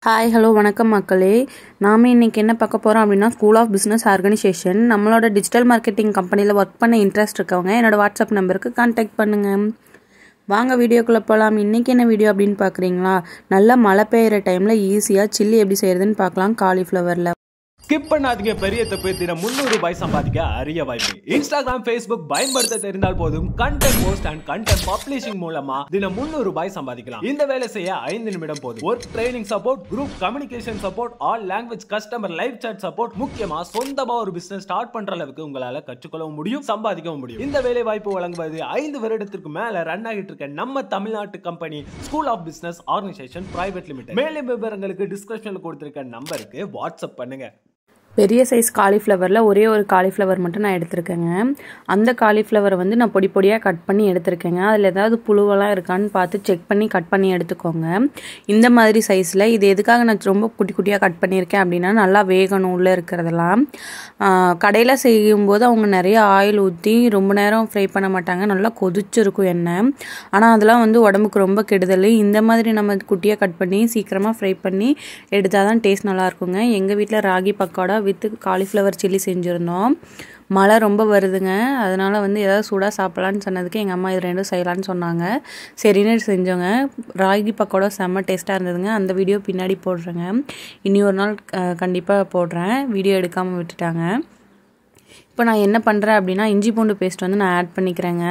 Hi hello வணக்கம் மக்களே. நாம் இன்றைக்கி என்ன பார்க்க போகிறோம் அப்படின்னா, ஸ்கூல் ஆஃப் பிஸ்னஸ் ஆர்கனைசேஷன் நம்மளோட டிஜிட்டல் மார்க்கெட்டிங் கம்பெனியில் ஒர்க் பண்ண இன்ட்ரெஸ்ட் இருக்கவங்க என்னோடய வாட்ஸ்அப் நம்பருக்கு கான்டாக்ட் பண்ணுங்கள். வாங்க வீடியோக்குள்ளே போகலாம். இன்றைக்கி என்ன வீடியோ அப்படின்னு பார்க்குறீங்களா? நல்லா மழை பெய்கிற டைமில் ஈஸியாக சில்லி எப்படி செய்கிறதுன்னு பார்க்கலாம். காலிஃப்ளவரில் ஸ்கிப் பண்ணாதீங்க. பெரிய தப்பு. தினம் 300 ரூபாய் சம்பாதிக்க அரிய வாய்ப்பு. இன்ஸ்டாகிராம், ஃபேஸ்புக் பயன்படுத்த தெரிந்தால் போதும். Content post and content publishing மூலமா தினம் 300 ரூபாய் சம்பாதிக்கலாம். இந்த வேலை செய்ய 5 நிமிடம் போதும். Work training support, group communication support, all language customer live chat support, முக்கியமா சொந்தமா ஒரு பிசினஸ் ஸ்டார்ட் பண்ற அளவுக்கு உங்களால கற்றுக்கொள்ளவும் முடியும், சம்பாதிக்கவும் முடியும். இந்த வேலை வாய்ப்பு வழங்குவது 5 வருடத்திற்கு மேல ரன் ஆகிட்டு இருக்க நம்ம தமிழ்நாட்டு company school of business organisation private limited. மேலும் விவரங்களுக்கு டிஸ்கிரிப்ஷன்ல கொடுத்திருக்க நம்பருக்கு வாட்ஸ்அப் பண்ணுங்க. பெரிய சைஸ் காலிஃப்ளவரில் ஒரே ஒரு காலிஃப்ளவர் மட்டும் நான் எடுத்திருக்கேங்க. அந்த காலிஃப்ளவரை வந்து நான் பொடி பொடியாக கட் பண்ணி எடுத்திருக்கேங்க. அதில் ஏதாவது புழுவெல்லாம் இருக்கான்னு பார்த்து செக் பண்ணி கட் பண்ணி எடுத்துக்கோங்க. இந்த மாதிரி சைஸில். இது எதுக்காக நான் ரொம்ப குட்டி குட்டியாக கட் பண்ணியிருக்கேன் அப்படின்னா, நல்லா வேகணும் உள்ளே இருக்கிறதெல்லாம். கடையில் செய்யும்போது அவங்க நிறைய ஆயில் ஊற்றி ரொம்ப நேரம் ஃப்ரை பண்ண மாட்டாங்க, நல்லா கொதிச்சிருக்கும் எண்ணெய். ஆனால் அதெல்லாம் வந்து உடம்புக்கு ரொம்ப கெடுதல். இந்த மாதிரி நம்ம குட்டியாக கட் பண்ணி சீக்கிரமாக ஃப்ரை பண்ணி எடுத்தால் தான் டேஸ்ட் நல்லாயிருக்குங்க. எங்கள் வீட்டில் ragi pakoda with cauliflower chilli செஞ்சுருந்தோம். மழை ரொம்ப வருதுங்க, அதனால் வந்து ஏதாவது சூடாக சாப்பிட்லான்னு சொன்னதுக்கு எங்கள் அம்மா இது ரெண்டும் செய்யலான்னு சொன்னாங்க. சரின்னு செஞ்சோங்க. ராகி பக்கோடா செம்ம டேஸ்ட்டாக இருந்ததுங்க. அந்த வீடியோ பின்னாடி போடுறேங்க. இனி ஒரு நாள் கண்டிப்பாக போடுறேன். வீடியோ எடுக்காமல் விட்டுட்டாங்க. இப்போ நான் என்ன பண்ணுறேன் அப்படின்னா, இஞ்சி பூண்டு பேஸ்ட் வந்து நான் ஆட் பண்ணிக்கிறேங்க.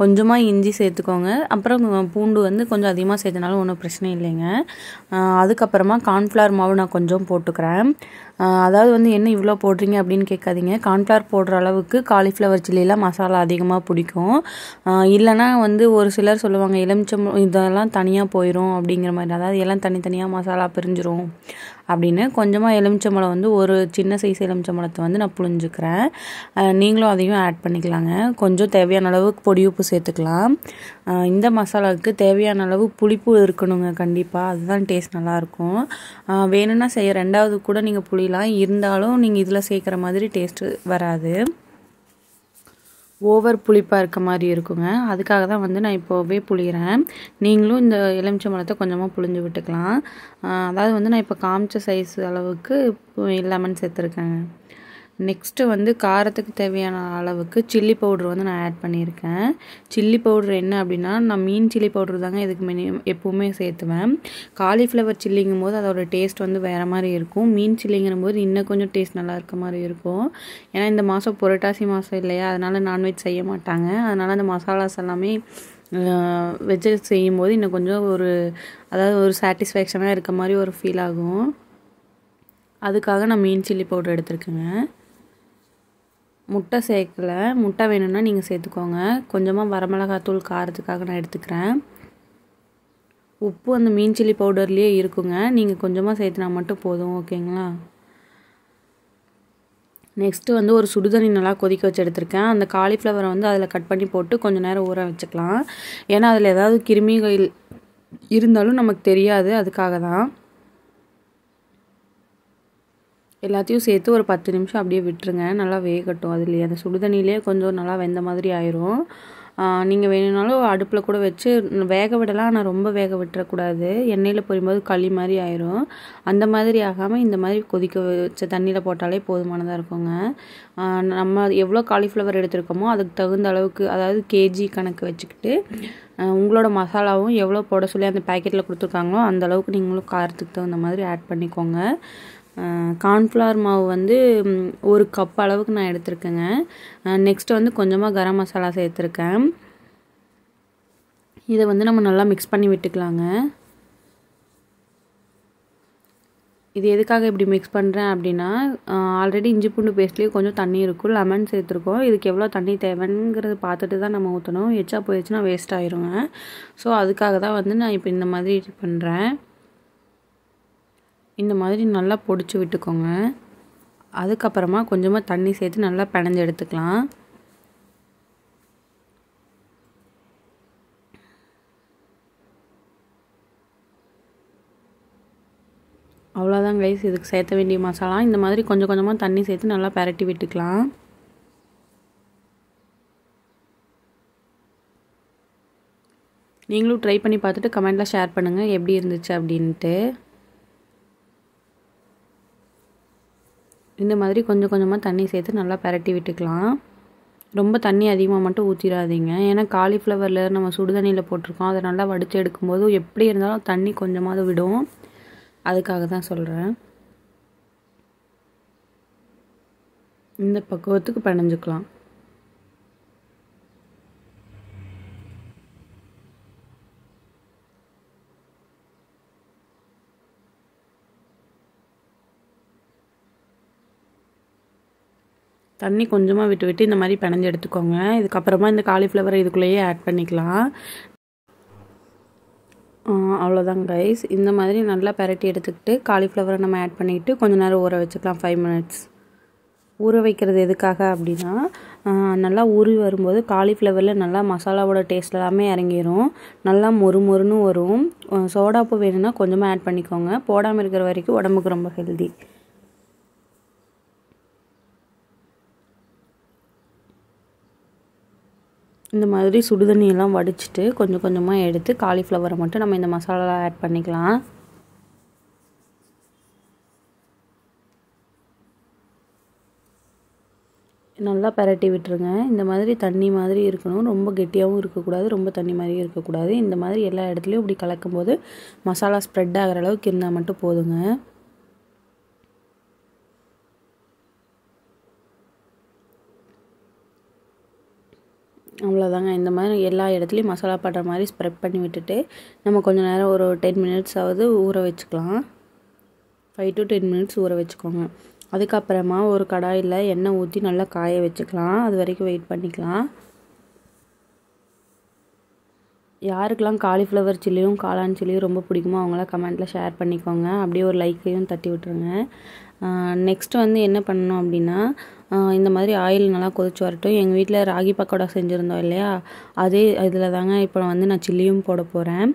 கொஞ்சமாக இஞ்சி சேர்த்துக்கோங்க. அப்புறம் பூண்டு வந்து கொஞ்சம் அதிகமாக சேர்த்தனாலும் ஒன்றும் பிரச்சனை இல்லைங்க. அதுக்கப்புறமா கார்ன்ஃப்ளவர் மாவு நான் கொஞ்சம் போட்டுக்கிறேன். அதாவது வந்து என்ன இவ்வளோ போடுறீங்க அப்படின்னு கேட்காதீங்க. கார்ன்ஃப்ளவர் போடுற அளவுக்கு காலிஃப்ளவர் சில்லியில் மசாலா அதிகமாக பிடிக்கும். இல்லைனா வந்து ஒரு சிலர் சொல்லுவாங்க எலுமிச்சம் இதெல்லாம் தனியாக போயிடும் அப்படிங்கிற மாதிரி, அதாவது எல்லாம் தனித்தனியாக மசாலா பிரிஞ்சிரும் அப்படின்னு. கொஞ்சமாக எலுமிச்சம்பழம் வந்து ஒரு சின்ன சைஸ் எலுமிச்சம்பழத்தை வந்து நான் புழிஞ்சுக்கிறேன். நீங்களும் அதையும் ஆட் பண்ணிக்கலாங்க. கொஞ்சம் தேவையான அளவுக்கு பொடி உப்பு சேர்த்துக்கலாம். இந்த மசாலாவுக்கு தேவையான அளவு புளிப்பு இருக்கணுங்க கண்டிப்பாக, அதுதான் டேஸ்ட் நல்லாயிருக்கும். வேணும்னா ரெண்டாவது கூட நீங்கள் புளியலாம், இருந்தாலும் நீங்கள் இதில் சேர்க்குற மாதிரி டேஸ்ட்டு வராது, ஓவர் புளிப்பாக இருக்க மாதிரி இருக்குங்க. அதுக்காக தான் வந்து நான் இப்போவே புளிகிறேன். நீங்களும் இந்த எலுமிச்சம்பழத்தை கொஞ்சமாக புளிஞ்சு விட்டுக்கலாம். அதாவது வந்து நான் இப்போ காமிச்ச சைஸ் அளவுக்கு லெமன் சேர்த்துருக்கேங்க. நெக்ஸ்ட்டு வந்து காரத்துக்கு தேவையான அளவுக்கு சில்லி பவுட்ரு வந்து நான் ஆட் பண்ணியிருக்கேன். சில்லி பவுட்ரு என்ன அப்படின்னா, நான் மீன் சில்லி பவுட்ரு தாங்க இதுக்கு எப்போவுமே சேர்த்துவேன். காலிஃப்ளவர் சில்லிங்கும் போது அதோட டேஸ்ட் வந்து வேறு மாதிரி இருக்கும். மீன் சில்லிங்கிற போது இன்னும் கொஞ்சம் டேஸ்ட் நல்லா இருக்க மாதிரி இருக்கும். ஏன்னா இந்த மாதம் புரட்டாசி மாதம் இல்லையா, அதனால் நான்வெஜ் செய்ய மாட்டாங்க. அதனால் அந்த மசாலாஸ் எல்லாமே வெஜ்ஜு செய்யும்போது இன்னும் கொஞ்சம் அதாவது ஒரு சாட்டிஸ்ஃபேக்ஷனாக இருக்க மாதிரி ஒரு ஃபீல் ஆகும். அதுக்காக நான் மீன் சில்லி பவுடர் எடுத்துருக்கேங்க. முட்டை சேர்க்கலை. முட்டை வேணும்னா நீங்கள் சேர்த்துக்கோங்க. கொஞ்சமாக வரமிளகாத்தூள் காரத்துக்காக நான் எடுத்துக்கிறேன். உப்பு அந்த மீன் சில்லி பவுடர்லேயே இருக்குங்க, நீங்கள் கொஞ்சமாக சேர்த்துனா மட்டும் போதும். ஓகேங்களா? நெக்ஸ்ட்டு வந்து ஒரு சுடுதண்ணி நல்லா கொதிக்க வச்சு எடுத்திருக்கேன். அந்த காலிஃப்ளவரை வந்து அதில் கட் பண்ணி போட்டு கொஞ்சம் நேரம் ஊற வச்சுக்கலாம். ஏன்னா அதில் ஏதாவது கிருமிகள் இருந்தாலும் நமக்கு தெரியாது, அதுக்காக தான். எல்லாத்தையும் சேர்த்து ஒரு 10 நிமிஷம் அப்படியே விட்டுருங்க, நல்லா வேகட்டும். அதுலேயே அந்த சுடுதண்ணிலே கொஞ்சம் நல்லா வெந்த மாதிரி ஆயிரும். நீங்கள் வேணும்னாலும் அடுப்பில் கூட வச்சு வேக விடலாம், ஆனால் ரொம்ப வேக விட்டுறக்கூடாது. எண்ணெயில் பொரியும்போது களி மாதிரி ஆயிரும். அந்த மாதிரி ஆகாமல் இந்த மாதிரி கொதிக்க வச்ச தண்ணியில் போட்டாலே போதுமானதாக இருக்குங்க. நம்ம எவ்வளோ காலிஃப்ளவர் எடுத்துருக்கோமோ அதுக்கு தகுந்த அளவுக்கு, அதாவது கேஜி கணக்கு வச்சுக்கிட்டு உங்களோட மசாலாவும் எவ்வளோ போட சொல்லி அந்த பேக்கெட்டில் கொடுத்துருக்காங்களோ அந்த அளவுக்கு நீங்களும் காரத்துக்கு தகுந்த மாதிரி ஆட் பண்ணிக்கோங்க. கார்ன்ஃப்ளவர் மாவு வந்து 1 கப் அளவுக்கு நான் எடுத்திருக்கேங்க. நெக்ஸ்ட்டு வந்து கொஞ்சமாக கரம் மசாலா சேர்த்துருக்கேன். இதை வந்து நம்ம நல்லா மிக்ஸ் பண்ணி விட்டுக்கலாங்க. இது எதுக்காக இப்படி மிக்ஸ் பண்ணுறேன் அப்படின்னா, ஆல்ரெடி இஞ்சி பூண்டு பேஸ்ட்லேயே கொஞ்சம் தண்ணி இருக்கும், லெமன் சேர்த்துருக்கோம். இதுக்கு எவ்வளோ தண்ணி தேவைங்கிறது பார்த்துட்டு தான் நம்ம ஊற்றணும். எச்சா போயிடுச்சுன்னா வேஸ்ட் ஆயிருங்க. ஸோ அதுக்காக தான் வந்து நான் இப்போ இந்த மாதிரி பண்ணுறேன். இந்த மாதிரி நல்லா பொடிச்சு விட்டுக்கோங்க. அதுக்கப்புறமா கொஞ்சமாக தண்ணி சேர்த்து நல்லா பிணைஞ்சு எடுத்துக்கலாம். அவ்வளோதான் கைஸ், இதுக்கு சேர்த்த வேண்டிய மசாலா. இந்த மாதிரி கொஞ்சம் கொஞ்சமாக தண்ணி சேர்த்து நல்லா பரட்டி விட்டுக்கலாம். நீங்களும் ட்ரை பண்ணி பார்த்துட்டு கமெண்ட்டில் ஷேர் பண்ணுங்கள் எப்படி இருந்துச்சு அப்படின்ட்டு. இந்த மாதிரி கொஞ்சம் கொஞ்சமாக தண்ணி சேர்த்து நல்லா பெரட்டி விட்டுக்கலாம். ரொம்ப தண்ணி அதிகமாக மட்டும் ஊற்றிடாதீங்க. ஏன்னா காலிஃப்ளவரில் நம்ம சுடுதண்ணியில் போட்டிருக்கோம். அதை நல்லா வடித்து எடுக்கும்போது எப்படி இருந்தாலும் தண்ணி கொஞ்சமாவது விடும். அதுக்காக தான் சொல்கிறேன். இந்த பக்குவத்துக்கு பிணைஞ்சுக்கலாம். தண்ணி கொஞ்சமாக விட்டு விட்டு இந்த மாதிரி பிணைஞ்சு எடுத்துக்கோங்க. இதுக்கப்புறமா இந்த காலிஃப்ளவரை இதுக்குள்ளேயே ஆட் பண்ணிக்கலாம். அவ்வளோதான் கைஸ். இந்த மாதிரி நல்லா பெரட்டி எடுத்துக்கிட்டு காலிஃப்ளவரை நம்ம ஆட் பண்ணிக்கிட்டு கொஞ்சம் நேரம் ஊற வச்சுக்கலாம். 5 minutes ஊற வைக்கிறது எதுக்காக அப்படின்னா, நல்லா ஊறி வரும்போது காலிஃப்ளவரில் நல்லா மசாலாவோட டேஸ்ட் எல்லாமே இறங்கிடும். நல்லா மொறு மொறுன்னு வரும். சோடாப்பு வேணும்னா கொஞ்சமாக ஆட் பண்ணிக்கோங்க. போடாமல் இருக்கிற வரைக்கும் உடம்புக்கு ரொம்ப ஹெல்தி. இந்த மாதிரி சுடுதண்ணியெல்லாம் வடிச்சிட்டு கொஞ்சம் கொஞ்சமாக எடுத்து காலிஃப்ளவரை மட்டும் நம்ம இந்த மசாலா ஆட் பண்ணிக்கலாம். நல்லா பெரட்டி விட்டுருங்க. இந்த மாதிரி தண்ணி மாதிரி இருக்கணும். ரொம்ப கெட்டியாகவும் இருக்கக்கூடாது, ரொம்ப தண்ணி மாதிரியும் இருக்கக்கூடாது. இந்த மாதிரி எல்லா இடத்துலையும் இப்படி கலக்கும்போது மசாலா ஸ்ப்ரெட் ஆகிற அளவுக்கு இருந்தால் மட்டும் போதுங்க. அவ்வளோதாங்க. இந்த மாதிரி எல்லா இடத்துலையும் மசாலா படுற மாதிரி ஸ்ப்ரெட் பண்ணி விட்டுட்டு நம்ம கொஞ்சம் நேரம் ஒரு 10 minutes ஊற வச்சுக்கலாம். 5 to 10 minutes ஊற வச்சுக்கோங்க. அதுக்கப்புறமா ஒரு கடாயில் எண்ணெய் ஊற்றி நல்லா காய வச்சுக்கலாம். அது வரைக்கும் வெயிட் பண்ணிக்கலாம். யாருக்கெல்லாம் காலிஃப்ளவர் சில்லியும் காளான் சில்லியும் ரொம்ப பிடிக்குமோ அவங்களாம் கமெண்ட்டில் ஷேர் பண்ணிக்கோங்க. அப்படியே ஒரு லைக்கையும் தட்டி விட்டுருங்க. நெக்ஸ்ட்டு என்ன பண்ணணும் அப்படின்னா, இந்த மாதிரி ஆயில் நல்லா கொதிச்சு வரட்டும். எங்கள் வீட்டில் ராகி பக்கோடா செஞ்சுருந்தோம் இல்லையா, அதே இதில் தாங்க இப்போ நான் சில்லியும் போட போகிறேன்.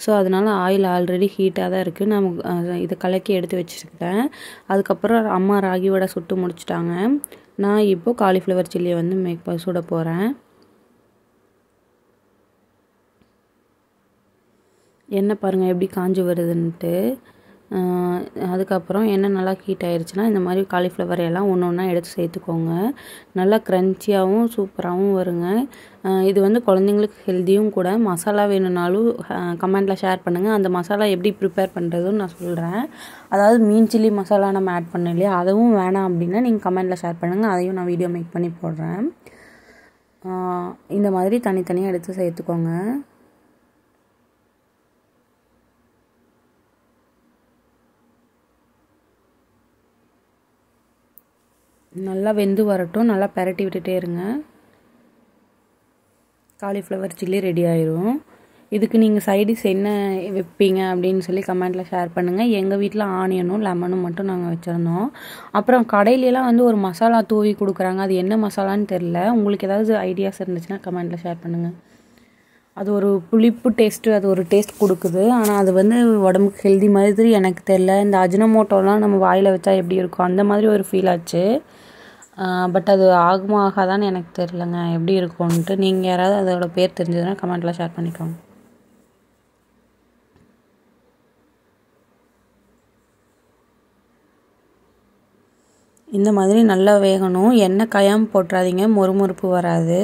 ஸோ அதனால் ஆயில் ஆல்ரெடி ஹீட்டாக தான் இருக்குது. நான் இதை கலக்கி எடுத்து வச்சுருக்கேன். அதுக்கப்புறம் அம்மா ராகி வடை சுட்டு முடிச்சிட்டாங்க. நான் இப்போது காலிஃப்ளவர் சில்லியை சுட போகிறேன். எண்ணெய் பாருங்கள் எப்படி காஞ்சி வருதுன்ட்டு. அதுக்கப்புறம் எண்ணெய் நல்லா ஹீட் ஆயிடுச்சுன்னா இந்த மாதிரி காலிஃப்ளவர் எல்லாம் ஒன்று ஒன்றா எடுத்து சேர்த்துக்கோங்க. நல்லா க்ரன்ச்சியாகவும் சூப்பராகவும் வருங்க. இது குழந்தைங்களுக்கு ஹெல்த்தியும் கூட. மசாலா வேணும்னாலும் கமெண்ட்டில் ஷேர் பண்ணுங்கள். அந்த மசாலா எப்படி ப்ரிப்பேர் பண்ணுறதுன்னு நான் சொல்கிறேன். அதாவது மீன் சில்லி மசாலா நம்ம ஆட் பண்ணோம் இல்லையா, அதுவும் வேணாம் அப்படின்னா நீங்கள் கமெண்ட்டில் ஷேர் பண்ணுங்கள். அதையும் நான் வீடியோ மேக் பண்ணி போடுறேன். இந்த மாதிரி தனித்தனியாக எடுத்து சேர்த்துக்கோங்க. நல்லா வெந்து வரட்டும். நல்லா பெரட்டி விட்டுட்டே இருங்க. காலிஃப்ளவர் சில்லி ரெடி ஆயிரும். இதுக்கு நீங்கள் சைடிஷ் என்ன வைப்பீங்க அப்படின்னு சொல்லி கமெண்ட்டில் ஷேர் பண்ணுங்கள். எங்கள் வீட்டில் ஆனியனும் லெமனும் மட்டும் நாங்கள் வச்சுருந்தோம். அப்புறம் கடையிலலாம் ஒரு மசாலா தூவி கொடுக்குறாங்க. அது என்ன மசாலான்னு தெரில. உங்களுக்கு ஏதாவது ஐடியாஸ் இருந்துச்சுன்னா கமெண்ட்டில் ஷேர் பண்ணுங்கள். அது ஒரு புளிப்பு டேஸ்ட்டு, அது ஒரு டேஸ்ட் கொடுக்குது. ஆனால் அது உடம்புக்கு ஹெல்தி மாதிரி எனக்கு தெரில. இந்த அஜினமோட்டோலாம் நம்ம வாயில் வச்சா எப்படி இருக்கும் அந்த மாதிரி ஒரு ஃபீல் ஆச்சு. பட் அது ஆகுமா ஆகாதான்னு எனக்கு தெரிலங்க எப்படி இருக்கும்ன்ட்டு. நீங்கள் யாராவது அதோட பேர் தெரிஞ்சதுன்னா கமெண்ட்டில் ஷேர் பண்ணிக்கோங்க. இந்த மாதிரி நல்லா வேகணும். எண்ணெய் காயாமல் போட்டுறாதீங்க, மொறுமொறுப்பு வராது.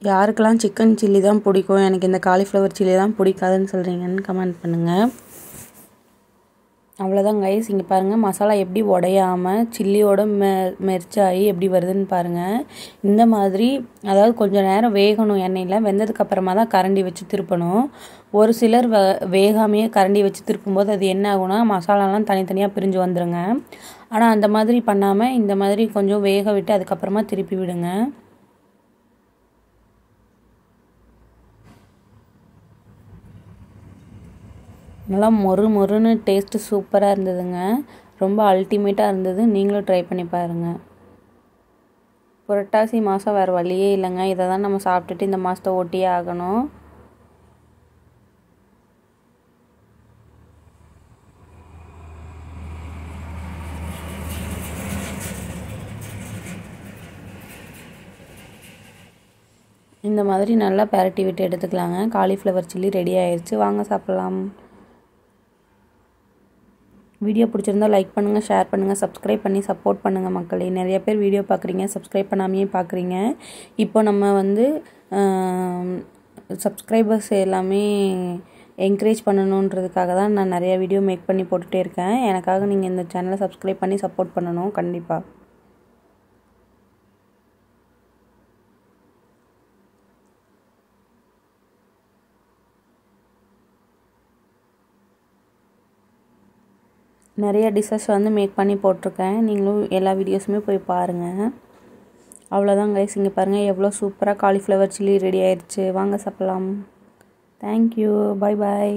யாருக்கெல்லாம் சிக்கன் சில்லி தான் பிடிக்கும், எனக்கு இந்த காலிஃப்ளவர் சில்லி தான் பிடிக்காதுன்னு சொல்கிறீங்கன்னு கமெண்ட் பண்ணுங்கள். அவ்வளோதான் கைஸ். இங்கே பாருங்கள் மசாலா எப்படி உடையாமல் சில்லியோட மெர்ச்சாகி எப்படி வருதுன்னு பாருங்கள். இந்த மாதிரி அதாவது கொஞ்சம் நேரம் வேகணும் எண்ணெயில். வெந்ததுக்கப்புறமா தான் கரண்டி வச்சு திருப்பணும். ஒரு சிலர் வேகாமையே கரண்டி வச்சு திருப்பும்போது அது என்ன ஆகும்னா மசாலாலாம் தனித்தனியாக பிரிஞ்சு வந்துடுங்க. ஆனால் அந்த மாதிரி பண்ணாமல் இந்த மாதிரி கொஞ்சம் வேக விட்டு அதுக்கப்புறமா திருப்பி விடுங்க. நல்லா மொறுன்னு டேஸ்ட்டு சூப்பராக இருந்ததுங்க. ரொம்ப அல்டிமேட்டாக இருந்தது. நீங்களும் ட்ரை பண்ணி பாருங்கள். புரட்டாசி மாதம் வேறு வழியே இல்லைங்க. இதை தான் நம்ம சாப்பிட்டுட்டு இந்த மாதத்தை ஓட்டியே ஆகணும். இந்த மாதிரி நல்லா பெரட்டி விட்டு எடுத்துக்கலாங்க. காலிஃப்ளவர் சில்லி ரெடி ஆயிடுச்சு. வாங்க சாப்பிட்லாம். வீடியோ பிடிச்சிருந்தா லைக் பண்ணுங்கள், ஷேர் பண்ணுங்கள், சப்ஸ்கிரைப் பண்ணி சப்போர்ட் பண்ணுங்கள் மக்களே. நிறைய பேர் வீடியோ பார்க்குறீங்க, சப்ஸ்கிரைப் பண்ணாமையே பார்க்குறீங்க. இப்போ நம்ம வந்து சப்ஸ்கிரைபர்ஸ் எல்லாமே என்கரேஜ் பண்ணணுன்றதுக்காக தான் நான் நிறைய வீடியோ மேக் பண்ணி போட்டுகிட்டே இருக்கேன். எனக்காக நீங்கள் இந்த சேனலை சப்ஸ்கிரைப் பண்ணி சப்போர்ட் பண்ணணும் கண்டிப்பாக. நிறைய டிஷ்ஷஸ் வந்து மேக் பண்ணி போட்டிருக்கேன். நீங்களும் எல்லா வீடியோஸுமே போய் பாருங்கள். அவ்வளோதான் கைஸ். இங்கே பாருங்கள் எவ்வளோ சூப்பராக காலிஃப்ளவர் சில்லி ரெடி ஆயிடுச்சு. வாங்க சாப்பிட்லாம். தேங்க்யூ. பாய் பாய்.